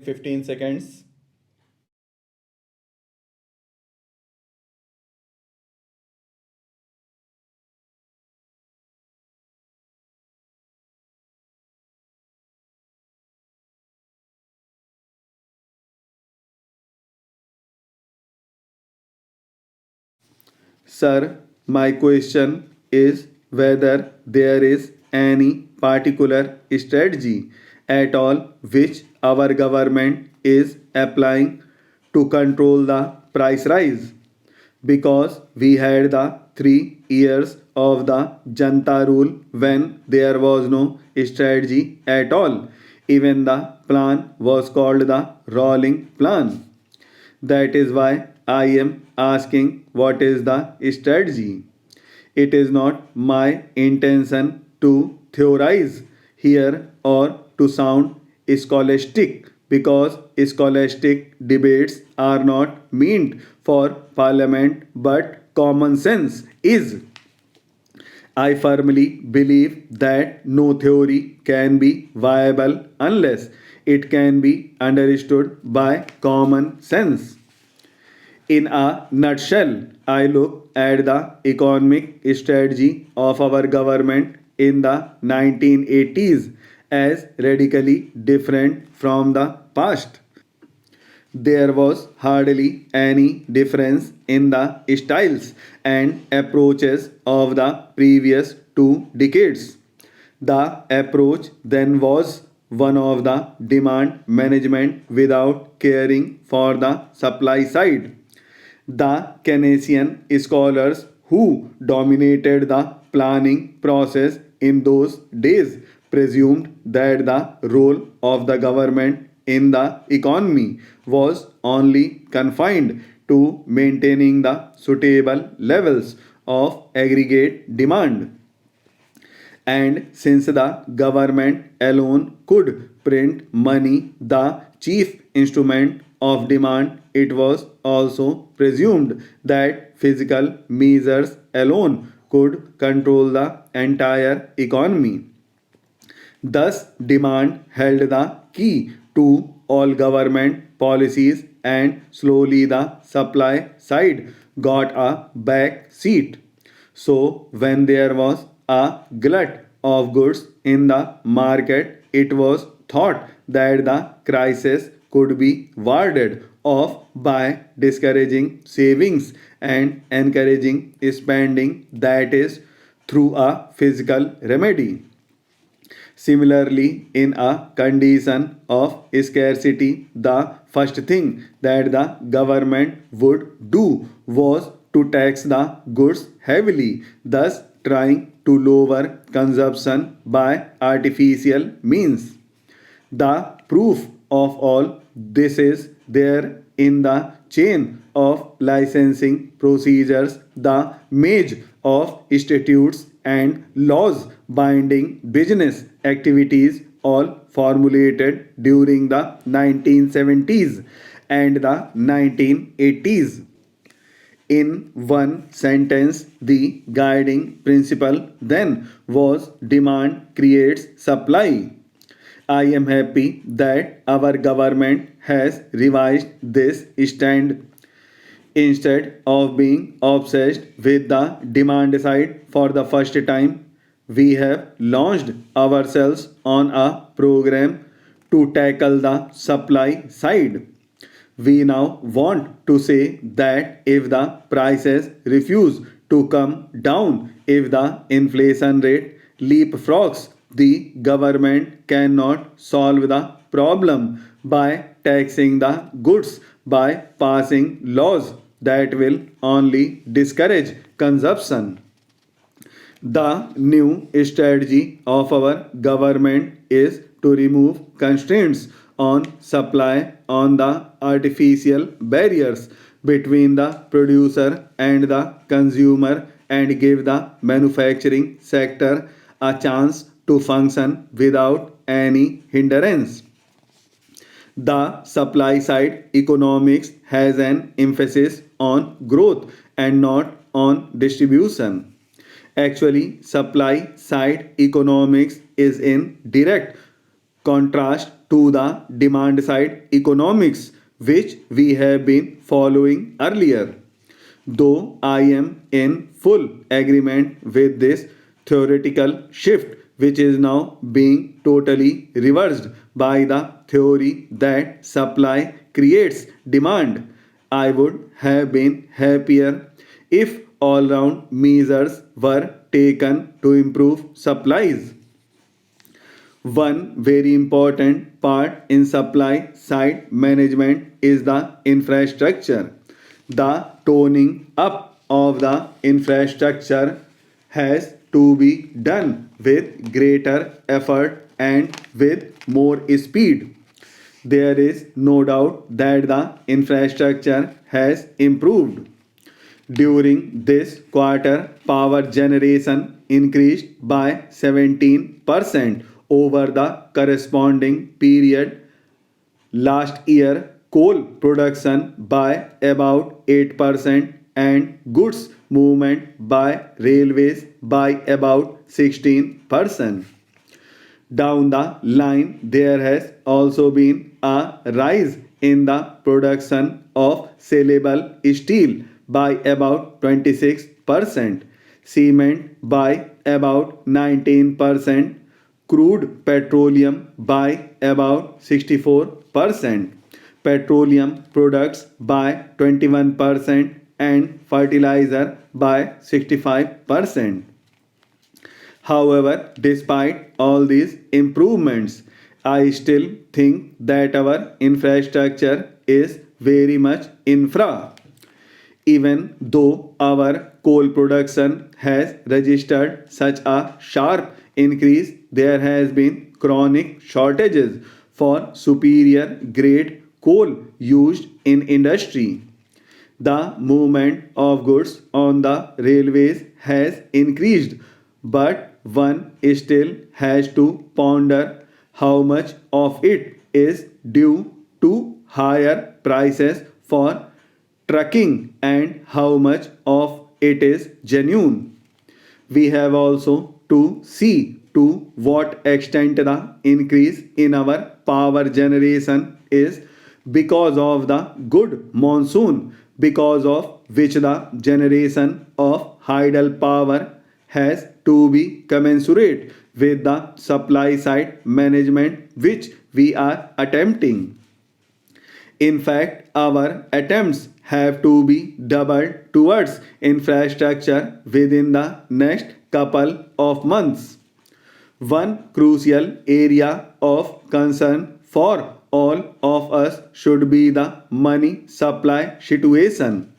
15 seconds. Sir, my question is whether there is any particular strategy at all which our government is applying to control the price rise, because we had the 3 years of the Janta rule when there was no strategy at all. Even the plan was called the rolling plan. That is why I am asking what is the strategy. It is not my intention to theorize here or to sound scholastic, because scholastic debates are not meant for parliament, but common sense is. I firmly believe that no theory can be viable unless it can be understood by common sense. In a nutshell, I look at the economic strategy of our government in the 1980s as radically different from the past. There was hardly any difference in the styles and approaches of the previous 2 decades. The approach then was one of the demand management without caring for the supply side. The Keynesian scholars who dominated the planning process in those days presumed that the role of the government in the economy was only confined to maintaining the suitable levels of aggregate demand. And since the government alone could print money, the chief instrument of demand, it was also presumed that physical measures alone could control the entire economy. Thus, demand held the key to all government policies, and slowly the supply side got a back seat. So, when there was a glut of goods in the market, it was thought that the crisis could be warded off by discouraging savings and encouraging spending, that is, through a physical remedy. Similarly, in a condition of scarcity, the first thing that the government would do was to tax the goods heavily, thus trying to lower consumption by artificial means. The proof of all this is there in the chain of licensing procedures, the maze of statutes and laws binding business activities, all formulated during the 1970s and the 1980s. In one sentence, the guiding principle then was demand creates supply. I am happy that our government has revised this stand. Instead of being obsessed with the demand side for the first time, we have launched ourselves on a program to tackle the supply side. We now want to say that if the prices refuse to come down, if the inflation rate leapfrogs, the government cannot solve the problem by taxing the goods, by passing laws that will only discourage consumption. The new strategy of our government is to remove constraints on supply, on the artificial barriers between the producer and the consumer, and give the manufacturing sector a chance to function without any hindrance. The supply side economics has an emphasis on growth and not on distribution. Actually, supply side economics is in direct contrast to the demand side economics which we have been following earlier. Though I am in full agreement with this theoretical shift, which is now being totally reversed by the theory that supply creates demand, I would have been happier if all round measures were taken to improve supplies. One very important part in supply side management is the infrastructure. The toning up of the infrastructure has to be done with greater effort and with more speed. There is no doubt that the infrastructure has improved. During this quarter, power generation increased by 17% over the corresponding period last year, coal production by about 8% and goods movement by railways by about 16%. Down the line, there has also been a rise in the production of saleable steel by about 26%, cement by about 19%, crude petroleum by about 64%, petroleum products by 21%, and fertilizer by 65%. However, despite all these improvements, I still think that our infrastructure is very much infra. Even though our coal production has registered such a sharp increase, there has been chronic shortages for superior grade coal used in industry. The movement of goods on the railways has increased, but one still has to ponder how much of it is due to higher prices for trucking and how much of it is genuine. We have also to see to what extent the increase in our power generation is because of the good monsoon, because of which the generation of hydel power has to be commensurate with the supply side management which we are attempting. In fact, our attempts have to be doubled towards infrastructure within the next couple of months. One crucial area of concern for all of us should be the money supply situation.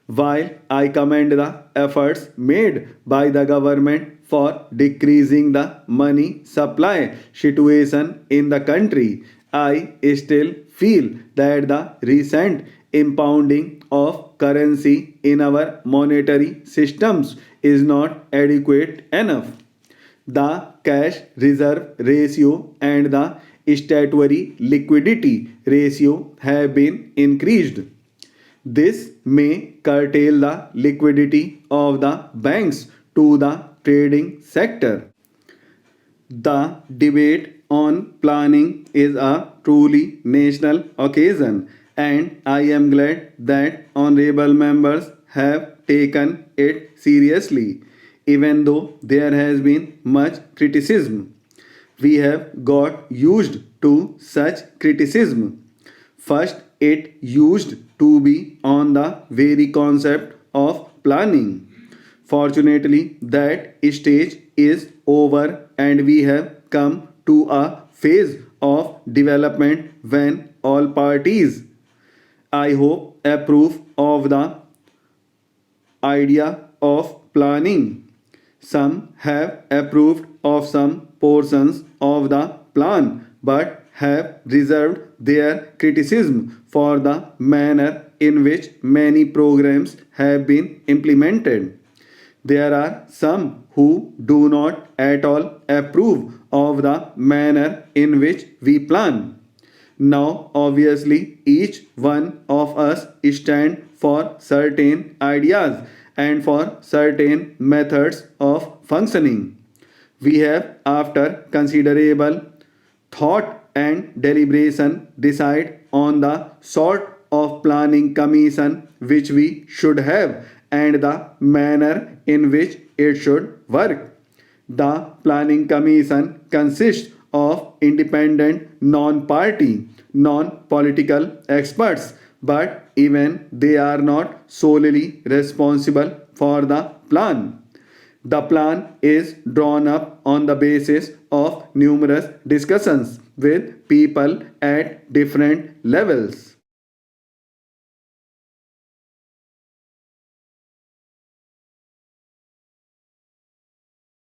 While I commend the efforts made by the government for decreasing the money supply situation in the country, I still feel that the recent impounding of currency in our monetary systems is not adequate enough. The cash reserve ratio and the statutory liquidity ratio have been increased. This may curtail the liquidity of the banks to the trading sector. The debate on planning is a truly national occasion, and I am glad that honorable members have taken it seriously, even though there has been much criticism. We have got used to such criticism. First, it used to be on the very concept of planning. Fortunately, that stage is over and we have come to a phase of development when all parties, I hope, approve of the idea of planning. Some have approved of some portions of the plan but have reserved their criticism for the manner in which many programs have been implemented. There are some who do not at all approve of the manner in which we plan. Now, obviously, each one of us stand for certain ideas and for certain methods of functioning. We have, after considerable thought and deliberation decide on the sort of planning commission which we should have and the manner in which it should work. The Planning Commission consists of independent, non party, non political experts, but even they are not solely responsible for the plan. The plan is drawn up on the basis of numerous discussions with people at different levels.